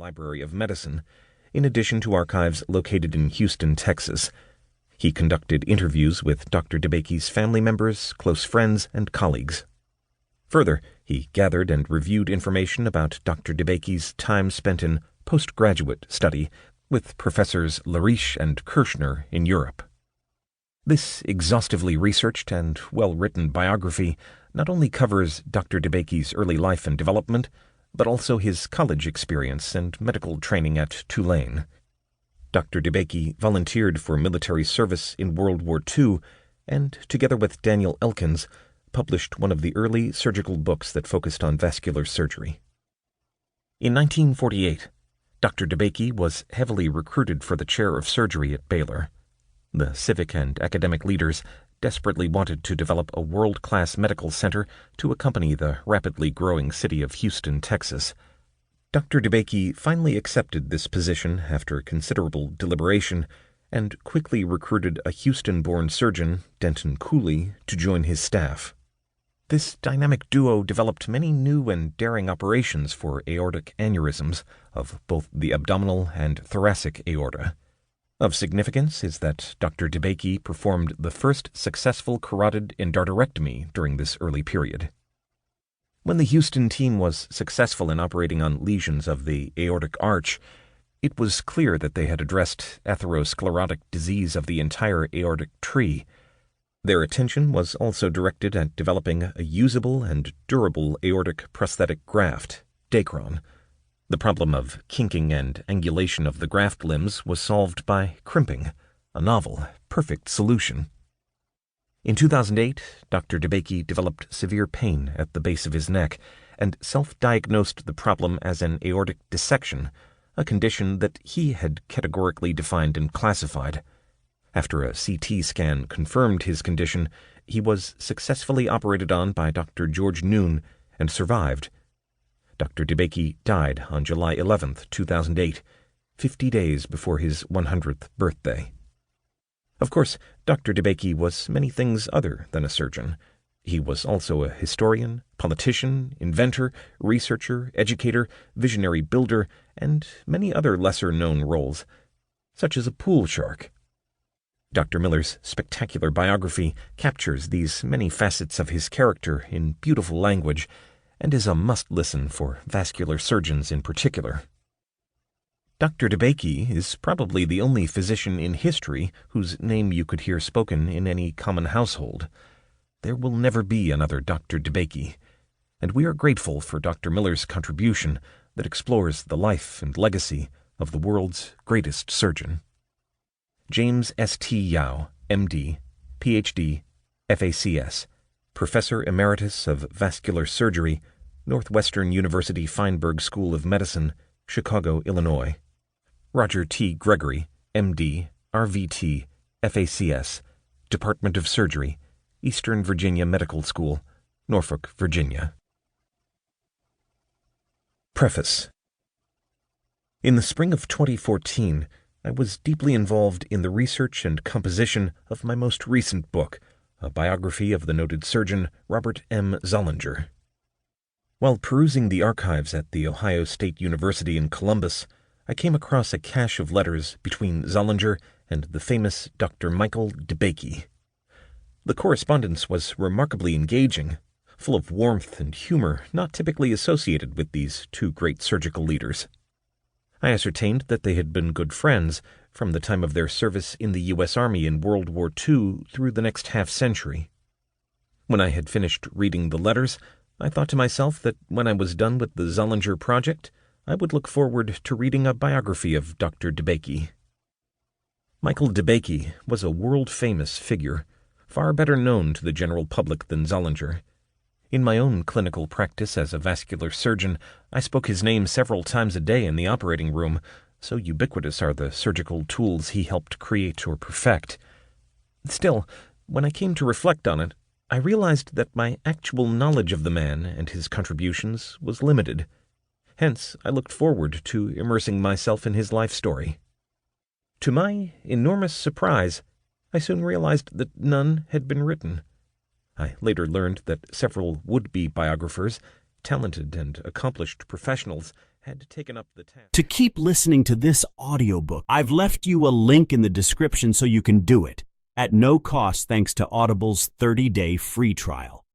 Library of Medicine, in addition to archives located in Houston, Texas. He conducted interviews with Dr. DeBakey's family members, close friends, and colleagues. Further, he gathered and reviewed information about Dr. DeBakey's time spent in postgraduate study with Professors Lariche and Kirschner in Europe. This exhaustively researched and well-written biography not only covers Dr. DeBakey's early life and development, but also his college experience and medical training at Tulane. Dr. DeBakey volunteered for military service in World War II and, together with Daniel Elkins, published one of the early surgical books that focused on vascular surgery. In 1948, Dr. DeBakey was heavily recruited for the chair of surgery at Baylor. The civic and academic leaders desperately wanted to develop a world-class medical center to accompany the rapidly growing city of Houston, Texas. Dr. DeBakey finally accepted this position after considerable deliberation and quickly recruited a Houston-born surgeon, Denton Cooley, to join his staff. This dynamic duo developed many new and daring operations for aortic aneurysms of both the abdominal and thoracic aorta. Of significance is that Dr. DeBakey performed the first successful carotid endarterectomy during this early period. When the Houston team was successful in operating on lesions of the aortic arch, it was clear that they had addressed atherosclerotic disease of the entire aortic tree. Their attention was also directed at developing a usable and durable aortic prosthetic graft, Dacron. The problem of kinking and angulation of the graft limbs was solved by crimping, a novel, perfect solution. In 2008, Dr. DeBakey developed severe pain at the base of his neck and self-diagnosed the problem as an aortic dissection, a condition that he had categorically defined and classified. After a CT scan confirmed his condition, he was successfully operated on by Dr. George Noon and survived. Dr. DeBakey died on July 11, 2008, 50 days before his 100th birthday. Of course, Dr. DeBakey was many things other than a surgeon. He was also a historian, politician, inventor, researcher, educator, visionary builder, and many other lesser-known roles, such as a pool shark. Dr. Miller's spectacular biography captures these many facets of his character in beautiful language and is a must-listen for vascular surgeons in particular. Dr. DeBakey is probably the only physician in history whose name you could hear spoken in any common household. There will never be another Dr. DeBakey, and we are grateful for Dr. Miller's contribution that explores the life and legacy of the world's greatest surgeon. James S. T. Yao, M.D., Ph.D., FACS, Professor Emeritus of Vascular Surgery, Northwestern University Feinberg School of Medicine, Chicago, Illinois. Roger T. Gregory, M.D., RVT, FACS, Department of Surgery, Eastern Virginia Medical School, Norfolk, Virginia. Preface. In the spring of 2014, I was deeply involved in the research and composition of my most recent book, a biography of the noted surgeon Robert M. Zollinger. While perusing the archives at The Ohio State University in Columbus, I came across a cache of letters between Zollinger and the famous Dr. Michael DeBakey. The correspondence was remarkably engaging, full of warmth and humor not typically associated with these two great surgical leaders. I ascertained that they had been good friends from the time of their service in the U.S. Army in World War II through the next half-century. When I had finished reading the letters, I thought to myself that when I was done with the Zollinger project, I would look forward to reading a biography of Dr. DeBakey. Michael DeBakey was a world-famous figure, far better known to the general public than Zollinger. In my own clinical practice as a vascular surgeon, I spoke his name several times a day in the operating room, so ubiquitous are the surgical tools he helped create or perfect. Still, when I came to reflect on it, I realized that my actual knowledge of the man and his contributions was limited. Hence, I looked forward to immersing myself in his life story. To my enormous surprise, I soon realized that none had been written. I later learned that several would-be biographers, talented and accomplished professionals, had taken up the task. To keep listening to this audiobook, I've left you a link in the description so you can do it, at no cost thanks to Audible's 30-day free trial.